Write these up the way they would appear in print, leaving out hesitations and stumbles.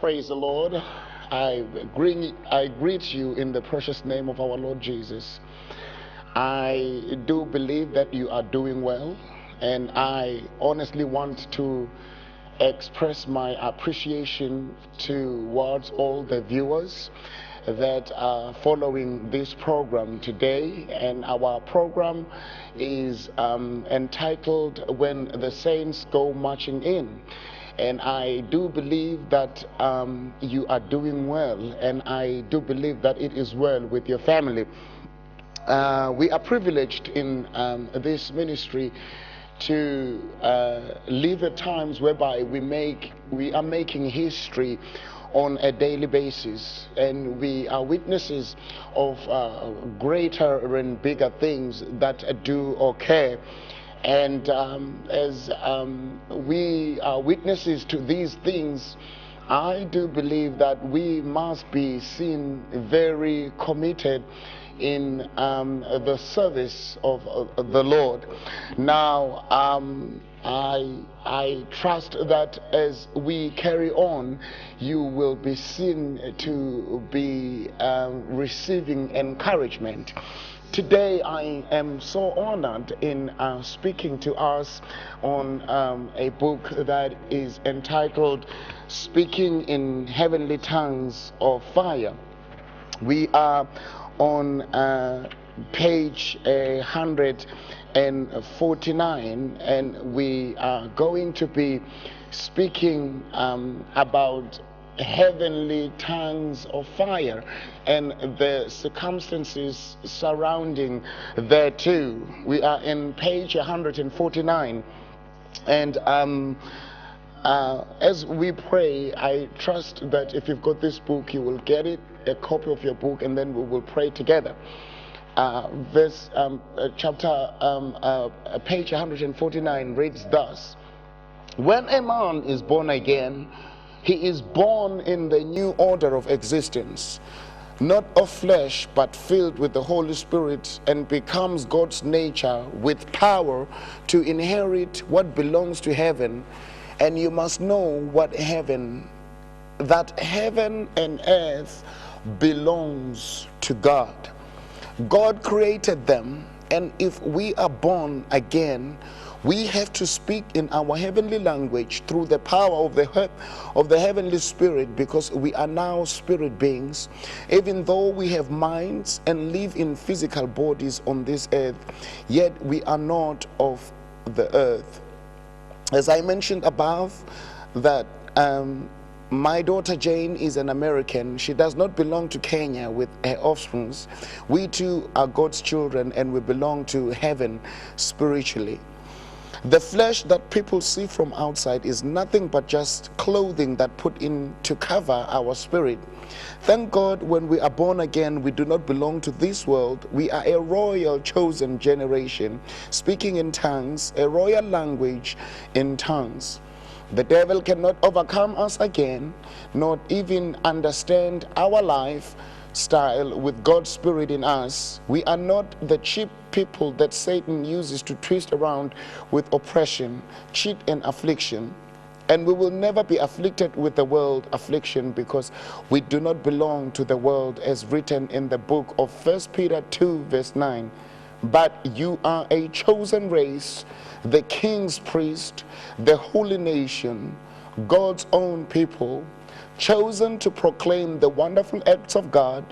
Praise the Lord. I greet you in the precious name of our Lord Jesus. I do believe that you are doing well, and I honestly want to express my appreciation towards all the viewers that are following this program today. And our program is entitled When the Saints Go Marching In. And I do believe that you are doing well, and I do believe that it is well with your family. We are privileged in this ministry to live at times whereby we are making history on a daily basis, and we are witnesses of greater and bigger things that do occur. And as we are witnesses to these things, I do believe that we must be seen very committed in the service of the Lord. Now, I trust that as we carry on, you will be seen to be receiving encouragement. Today I am so honored in speaking to us on a book that is entitled Speaking in Heavenly Tongues of Fire. We are on page 149, and we are going to be speaking about heavenly tongues of fire and the circumstances surrounding thereto. We are in page 149, and as we pray, I trust that if you've got this book, you will get it, a copy of your book, and then we will pray together. Page 149 reads thus: When a man is born again, he is born in the new order of existence, not of flesh, but filled with the Holy Spirit, and becomes God's nature with power to inherit what belongs to heaven. And you must know that heaven and earth belongs to God. God created them, and if we are born again, we have to speak in our heavenly language through the power of the Heavenly Spirit, because we are now spirit beings. Even though we have minds and live in physical bodies on this earth, yet we are not of the earth. As I mentioned above, that my daughter Jane is an American. She does not belong to Kenya with her offsprings. We too are God's children, and we belong to heaven spiritually. The flesh that people see from outside is nothing but just clothing that put in to cover our spirit. Thank God, when we are born again, we do not belong to this world. We are a royal chosen generation, speaking in tongues, a royal language in tongues. The devil cannot overcome us again, not even understand our life style with God's Spirit in us. We are not the cheap people that Satan uses to twist around with oppression, cheat, and affliction. And we will never be afflicted with the world affliction, because we do not belong to the world, as written in the book of 1 Peter 2 verse 9. But you are a chosen race, the king's priest, the holy nation, God's own people, chosen to proclaim the wonderful acts of God,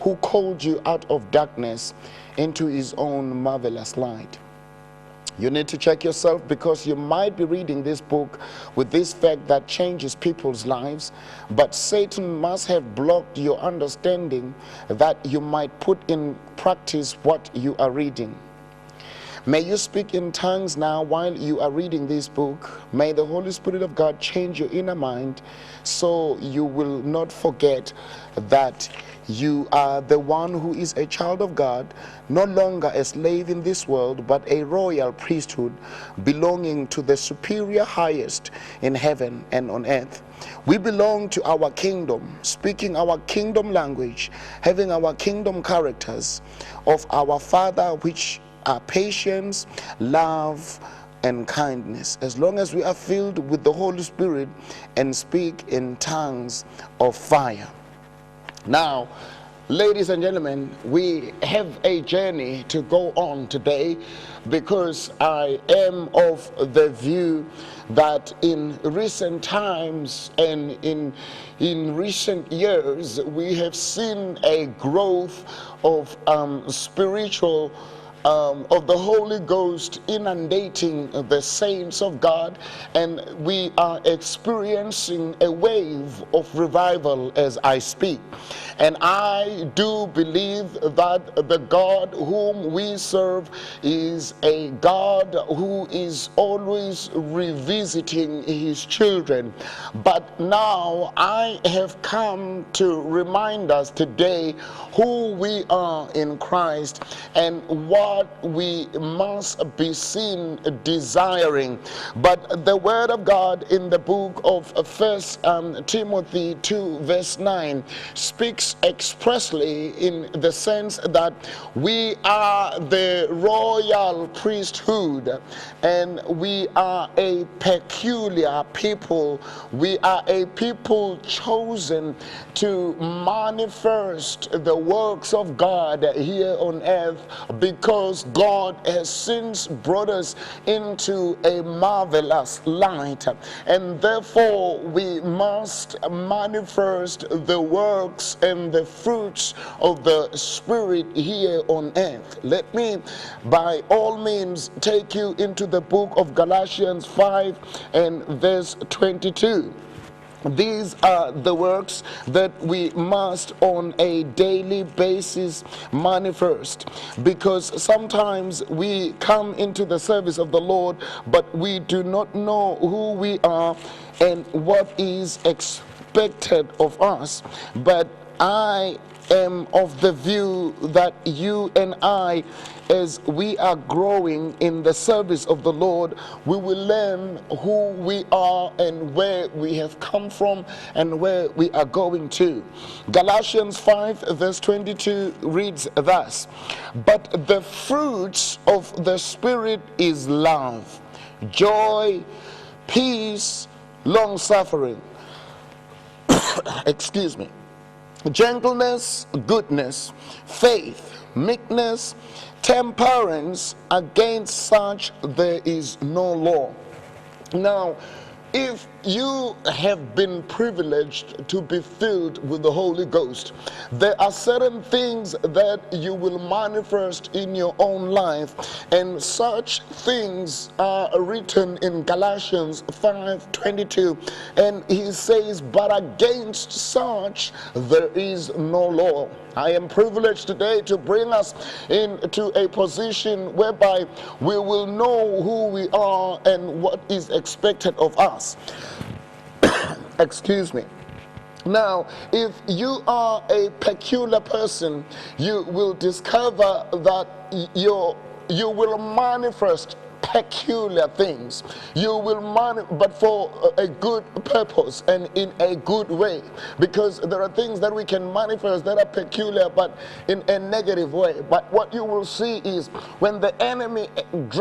who called you out of darkness into his own marvelous light. You need to check yourself, because you might be reading this book with this fact that changes people's lives, but Satan must have blocked your understanding that you might put in practice what you are reading. May you speak in tongues now while you are reading this book. May the Holy Spirit of God change your inner mind, so you will not forget that you are the one who is a child of God, no longer a slave in this world, but a royal priesthood belonging to the superior highest in heaven and on earth. We belong to our kingdom, speaking our kingdom language, having our kingdom characters of our Father, which are patience, love, and kindness, as long as we are filled with the Holy Spirit and speak in tongues of fire. Now, ladies and gentlemen, we have a journey to go on today, because I am of the view that in recent times and in recent years, we have seen a growth of spiritual of the Holy Ghost inundating the saints of God, and we are experiencing a wave of revival as I speak. And I do believe that the God whom we serve is a God who is always revisiting his children. But now I have come to remind us today who we are in Christ and what we must be seen desiring. But the word of God in the book of 1 Timothy 2 verse 9 speaks expressly in the sense that we are the royal priesthood and we are a peculiar people. We are a people chosen to manifest the works of God here on earth, because God has since brought us into a marvelous light, and therefore we must manifest the works and the fruits of the Spirit here on earth. Let me by all means take you into the book of Galatians 5 and verse 22. These are the works that we must on a daily basis manifest, because sometimes we come into the service of the Lord, but we do not know who we are and what is expected of us. But I am of the view that you and I, as we are growing in the service of the Lord, we will learn who we are and where we have come from and where we are going to. Galatians 5 verse 22 reads thus: "But the fruits of the Spirit is love, joy, peace, long-suffering," excuse me, "gentleness, goodness, faith, meekness, temperance. Against such there is no law." Now, if you have been privileged to be filled with the Holy Ghost, there are certain things that you will manifest in your own life, and such things are written in Galatians 5:22, and he says, "But against such there is no law." I am privileged today to bring us into a position whereby we will know who we are and what is expected of us. Excuse me. Now, if you are a peculiar person, you will discover that you will manifest peculiar things. You will but for a good purpose and in a good way, because there are things that we can manifest that are peculiar but in a negative way. But what you will see is when the enemy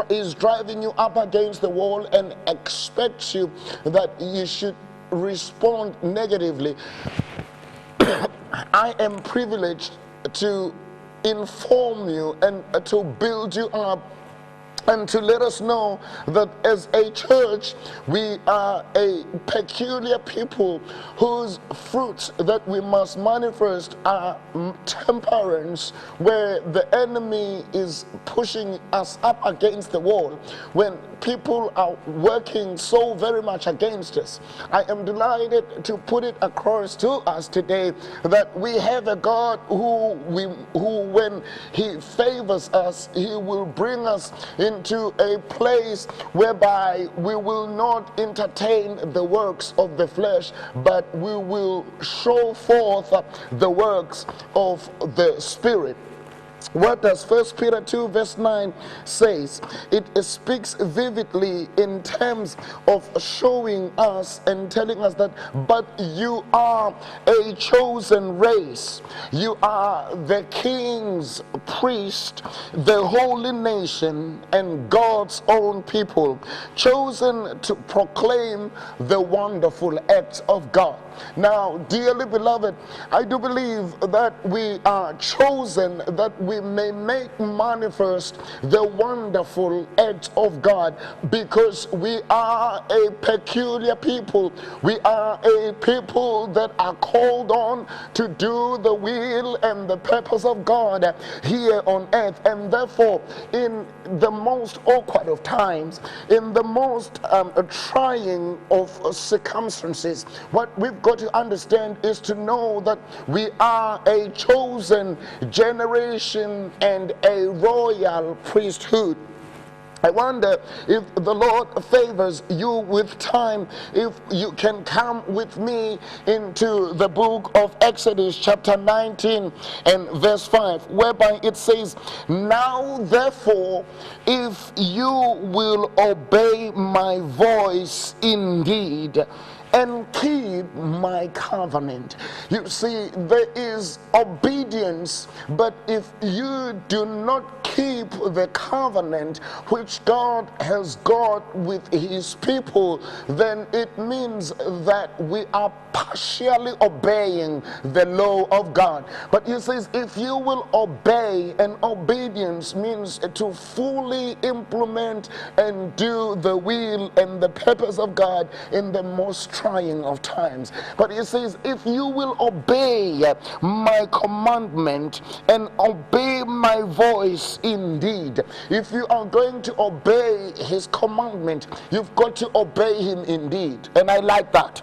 is driving you up against the wall and expects you that you should respond negatively, I am privileged to inform you and to build you up and to let us know that as a church we are a peculiar people whose fruits that we must manifest are temperance, where the enemy is pushing us up against the wall, when people are working so very much against us. I am delighted to put it across to us today that we have a God who when he favors us, he will bring us into a place whereby we will not entertain the works of the flesh, but we will show forth the works of the Spirit. What does 1 Peter 2 verse 9 says? It speaks vividly in terms of showing us and telling us that, but you are a chosen race. You are the king's priest, the holy nation, and God's own people, chosen to proclaim the wonderful acts of God. Now, dearly beloved, I do believe that we are chosen that we may make manifest the wonderful acts of God, because we are a peculiar people. We are a people that are called on to do the will and the purpose of God here on earth. And therefore, in the most awkward of times, in the most trying of circumstances, what we've got to understand is to know that we are a chosen generation and a royal priesthood. I wonder if the Lord favors you with time, if you can come with me into the book of Exodus chapter 19 and verse 5, whereby it says, now therefore, if you will obey my voice indeed, and keep my covenant. You see, there is obedience, but if you do not keep the covenant which God has got with his people, then it means that we are partially obeying the law of God. But he says, if you will obey, and obedience means to fully implement and do the will and the purpose of God in the most trying of times. But he says, if you will obey my commandment and obey my voice indeed, if you are going to obey his commandment, you've got to obey him indeed. And I like that.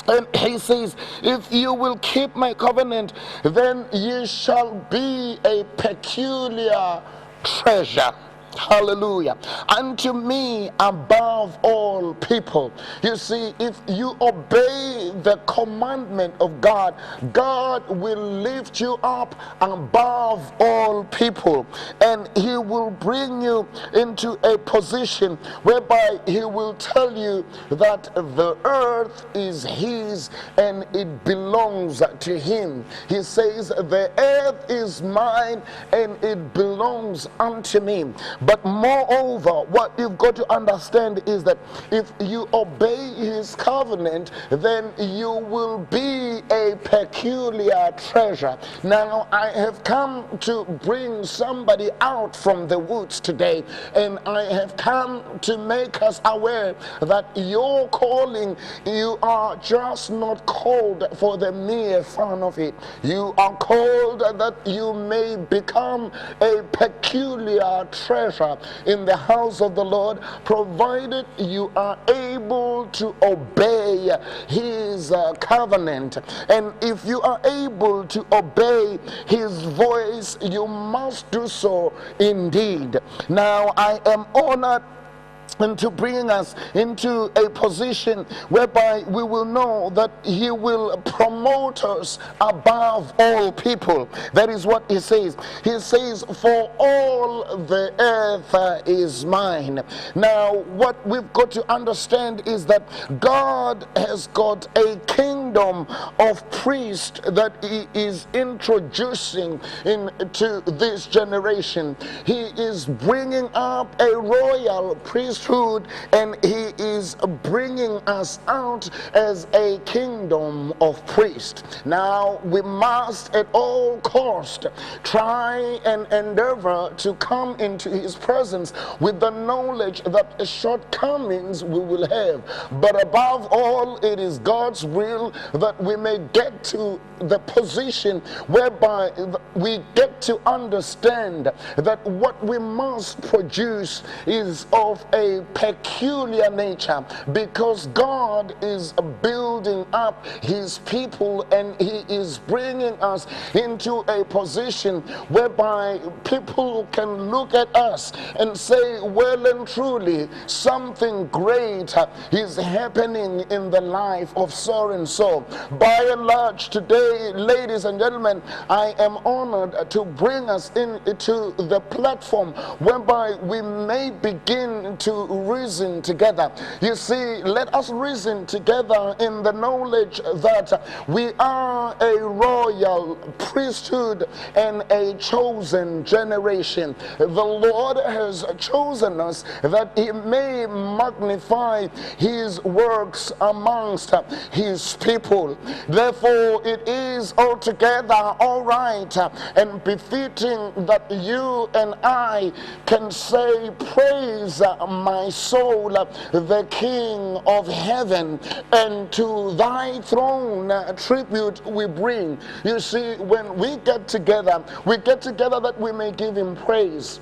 And he says, if you will keep my covenant, then you shall be a peculiar treasure. Hallelujah. Unto me above all people. You see, if you obey the commandment of God, God will lift you up above all people, and he will bring you into a position whereby he will tell you that the earth is his and it belongs to him. He says, the earth is mine and it belongs unto me. But moreover, what you've got to understand is that if you obey his covenant, then you will be a peculiar treasure. Now, I have come to bring somebody out from the woods today, and I have come to make us aware that your calling, you are just not called for the mere fun of it. You are called that you may become a peculiar treasure in the house of the Lord, provided you are able to obey his covenant. And if you are able to obey his voice, you must do so indeed. Now, I am honored and to bring us into a position whereby we will know that he will promote us above all people. That is what he says. He says, for all the earth is mine. Now, what we've got to understand is that God has got a kingdom of priests that he is introducing into this generation. He is bringing up a royal priesthood, and he is bringing us out as a kingdom of priests. Now, we must at all cost try and endeavor to come into his presence with the knowledge that shortcomings we will have, but above all, it is God's will that we may get to the position whereby we get to understand that what we must produce is of a a peculiar nature, because God is building up his people, and he is bringing us into a position whereby people can look at us and say, well and truly, something great is happening in the life of so and so. By and large, today, ladies and gentlemen, I am honored to bring us into the platform whereby we may begin to reason together. You see, let us reason together in the knowledge that we are a royal priesthood and a chosen generation. The Lord has chosen us that he may magnify his works amongst his people. Therefore, it is altogether all right and befitting that you and I can say, praise my soul, the King of heaven, and to thy throne tribute we bring. You see, when we get together that we may give him praise.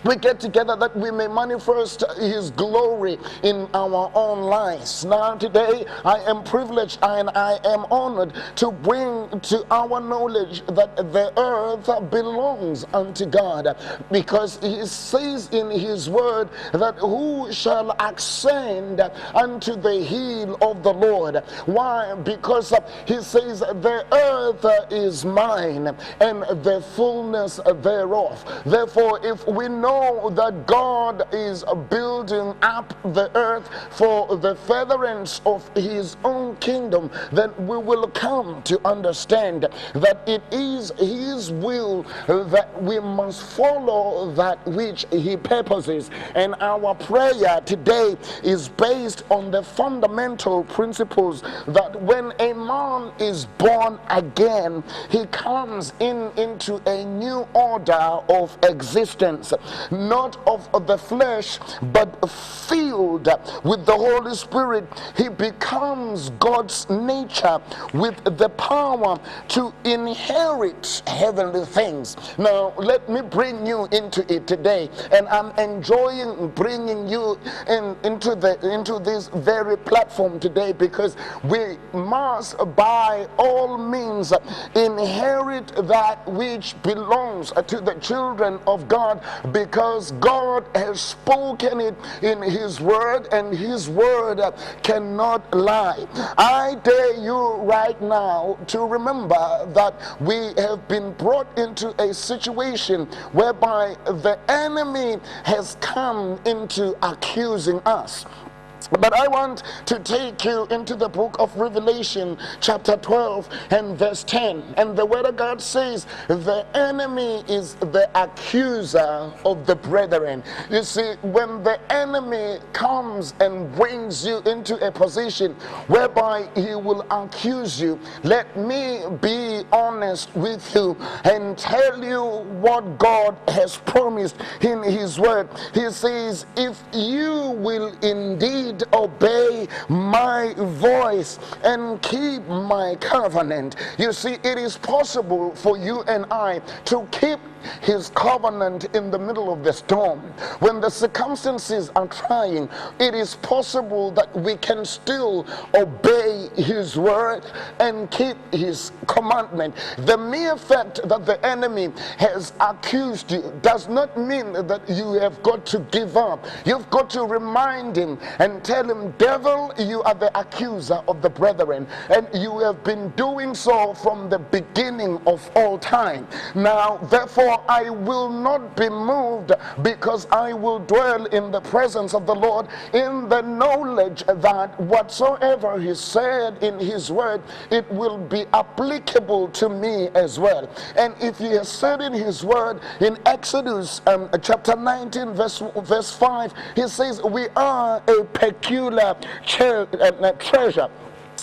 We get together that we may manifest his glory in our own lives. Now today I am privileged and I am honored to bring to our knowledge that the earth belongs unto God, because he says in his word that who shall ascend unto the hill of the Lord. Why? Because he says the earth is mine and the fullness thereof. Therefore, if we know that God is building up the earth for the furtherance of his own kingdom, then we will come to understand that it is his will that we must follow that which he purposes. And our prayer today is based on the fundamental principles that when a man is born again, he comes into a new order of existence, not of the flesh, but filled with the Holy Spirit. He becomes God's nature with the power to inherit heavenly things. Now, let me bring you into it today, and I'm enjoying bringing you into this very platform today, because we must by all means inherit that which belongs to the children of God, because God has spoken it in his word, and his word cannot lie. I dare you right now to remember that we have been brought into a situation whereby the enemy has come into accusing us. But I want to take you into the book of Revelation chapter 12 and verse 10. And the word of God says, the enemy is the accuser of the brethren. You see, when the enemy comes and brings you into a position whereby he will accuse you, let me be honest with you and tell you what God has promised in his word. He says, if you will indeed obey my voice and keep my covenant. You see, it is possible for you and I to keep his covenant in the middle of the storm. When the circumstances are trying, it is possible that we can still obey his word and keep his commandment. The mere fact that the enemy has accused you does not mean that you have got to give up. You've got to remind him and tell him, devil, you are the accuser of the brethren, and you have been doing so from the beginning of all time. Now, therefore, I will not be moved, because I will dwell in the presence of the Lord in the knowledge that whatsoever he said in his word, it will be applicable to me as well. And if he has said in his word in Exodus chapter 19 verse 5, he says we are a peculiar treasure.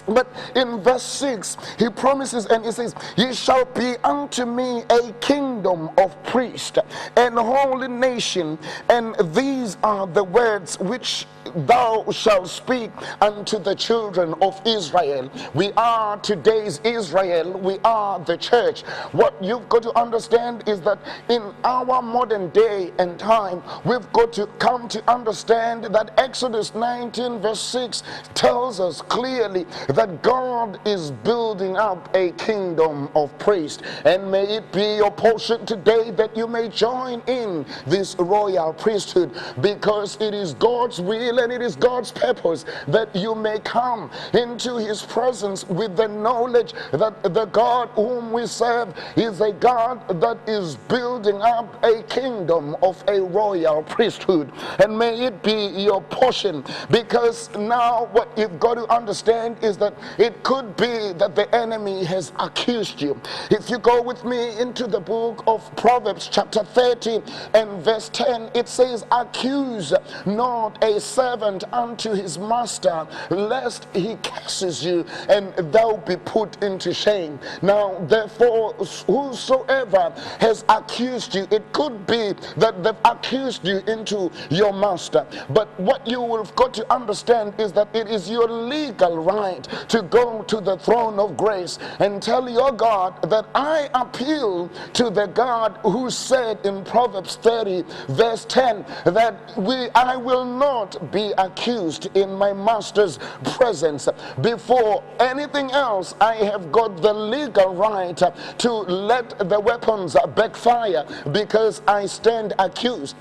But in verse 6, he promises and he says, "Ye shall be unto me a kingdom of priests and holy nation, and these are the words which thou shalt speak unto the children of Israel." We are today's Israel. We are the church. What you've got to understand is that in our modern day and time, we've got to come to understand that Exodus 19 verse 6 tells us clearly that God is building up a kingdom of priests. And may it be your portion today that you may join in this royal priesthood, because it is God's will and it is God's purpose that you may come into his presence with the knowledge that the God whom we serve is a God that is building up a kingdom of a royal priesthood. And may it be your portion, because now what you've got to understand is that it could be that the enemy has accused you. If you go with me into the book of Proverbs chapter 30 and verse 10, it says, "Accuse not a servant unto his master, lest he curses you and thou be put into shame." Now therefore, whosoever has accused you, it could be that they've accused you into your master, but what you will have got to understand is that it is your legal right to go to the throne of grace and tell your God that I appeal to the God who said in Proverbs 30 verse 10 that I will not be accused in my master's presence. Before anything else, I have got the legal right to let the weapons backfire because I stand accused.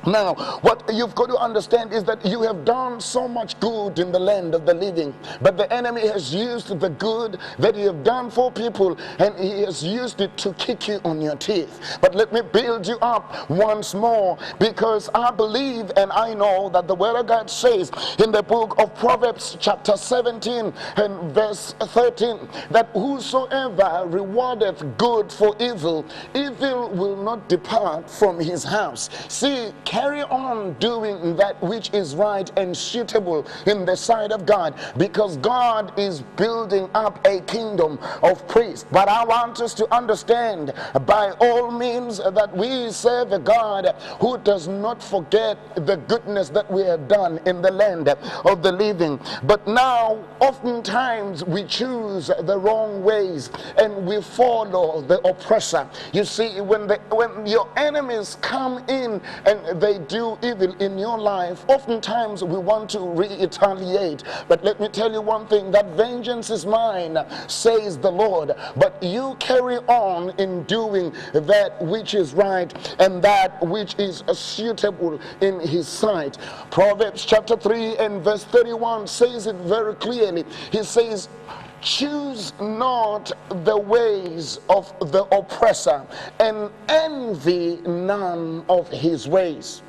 Now, what you've got to understand is that you have done so much good in the land of the living, but the enemy has used the good that you have done for people, and he has used it to kick you on your teeth. But let me build you up once more, because I believe and I know that the word of God says in the book of Proverbs chapter 17 and verse 13 that whosoever rewardeth good for evil, evil will not depart from his house. See, carry on doing that which is right and suitable in the sight of God, because God is building up a kingdom of priests. But I want us to understand by all means that we serve a God who does not forget the goodness that we have done in the land of the living. But now oftentimes we choose the wrong ways and we follow the oppressor. You see, when your enemies come in and they do evil in your life, oftentimes we want to retaliate. But let me tell you one thing, that vengeance is mine, says the Lord. But you carry on in doing that which is right and that which is suitable in his sight. Proverbs chapter 3 and verse 31 says it very clearly. He says, "Choose not the ways of the oppressor, and envy none of his ways."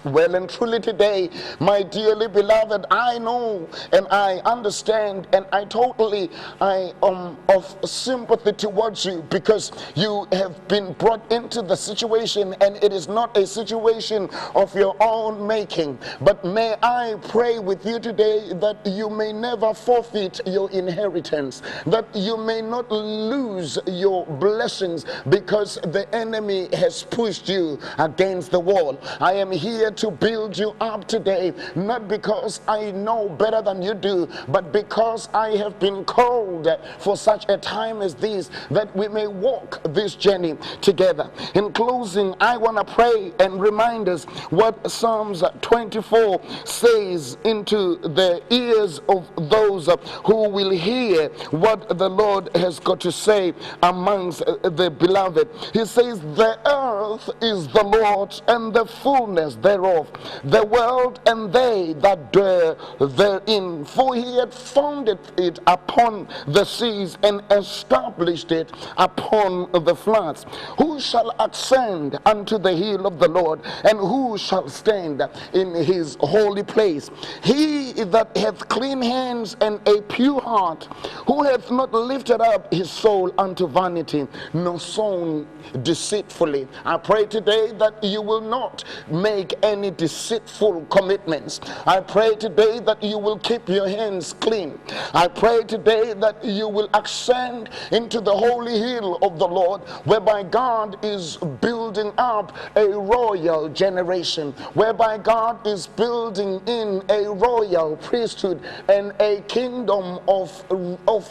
Well and truly today, my dearly beloved, I know and I understand and I am of sympathy towards you, because you have been brought into the situation and it is not a situation of your own making. But may I pray with you today that you may never forfeit your inheritance, that you may not lose your blessings because the enemy has pushed you against the wall. I am here to build you up today, not because I know better than you do, but because I have been called for such a time as this, that we may walk this journey together. In closing, I want to pray and remind us what Psalms 24 says into the ears of those who will hear what the Lord has got to say amongst the beloved. He says, "The earth is the Lord's and the fullness thereof, the world and they that dwell therein. For he had founded it upon the seas and established it upon the floods. Who shall ascend unto the hill of the Lord, and who shall stand in his holy place? He that hath clean hands and a pure heart, who hath not lifted up his soul unto vanity, nor sown deceitfully." I pray today that you will not make any deceitful commitments. I pray today that you will keep your hands clean. I pray today that you will ascend into the holy hill of the Lord, whereby God is building up a royal generation, whereby God is building in a royal priesthood and a kingdom of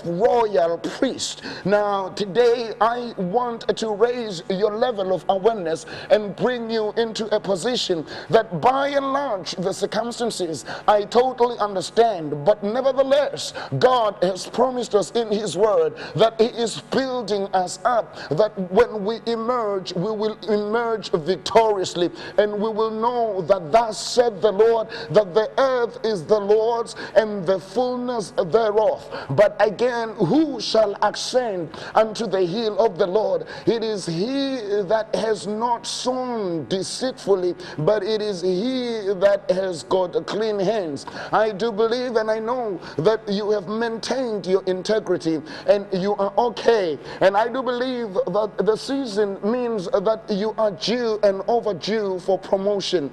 royal priests. Now today I want to raise your level of awareness and bring you into a position that by and large the circumstances I totally understand, but nevertheless God has promised us in his word that he is building us up, that when we emerge, we will emerge victoriously, and we will know that thus said the Lord, that the earth is the Lord's and the fullness thereof. But again, who shall ascend unto the hill of the Lord? It is he that has not sown deceitfully, but it is he that has got clean hands. I do believe and I know that you have maintained your integrity and you are okay. And I do believe that the season means that you are due and overdue for promotion.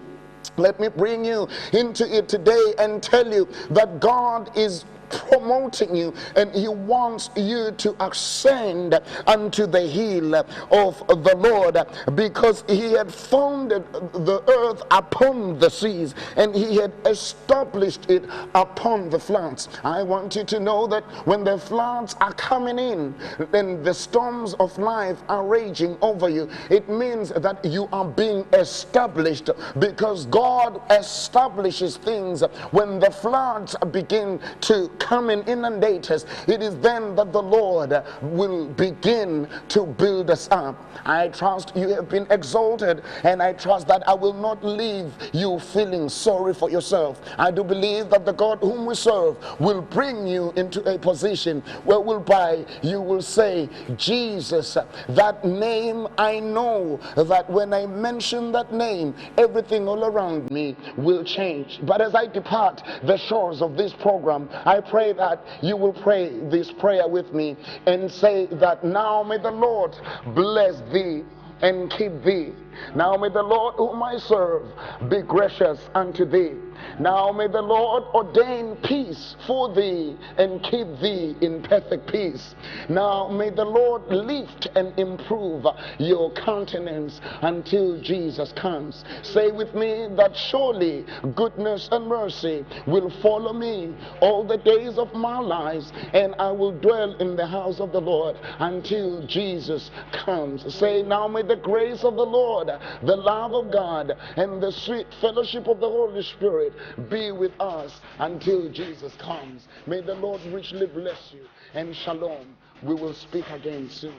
Let me bring you into it today and tell you that God is promoting you, and he wants you to ascend unto the hill of the Lord, because he had founded the earth upon the seas and he had established it upon the floods. I want you to know that when the floods are coming in and the storms of life are raging over you, it means that you are being established, because God establishes things when the floods begin to come and inundate us. It is then that the Lord will begin to build us up. I trust you have been exalted, and I trust that I will not leave you feeling sorry for yourself. I do believe that the God whom we serve will bring you into a position whereby you will say, Jesus, that name, I know that when I mention that name, everything all around me will change. But as I depart the shores of this program, I pray that you will pray this prayer with me and say that now may the Lord bless thee and keep thee. Now may the Lord whom I serve be gracious unto thee. Now may the Lord ordain peace for thee and keep thee in perfect peace. Now may the Lord lift and improve your countenance until Jesus comes. Say with me that surely goodness and mercy will follow me all the days of my lives, and I will dwell in the house of the Lord until Jesus comes. Say, now may the grace of the Lord, the love of God, and the sweet fellowship of the Holy Spirit be with us until Jesus comes. May the Lord richly bless you, and shalom. We will speak again soon.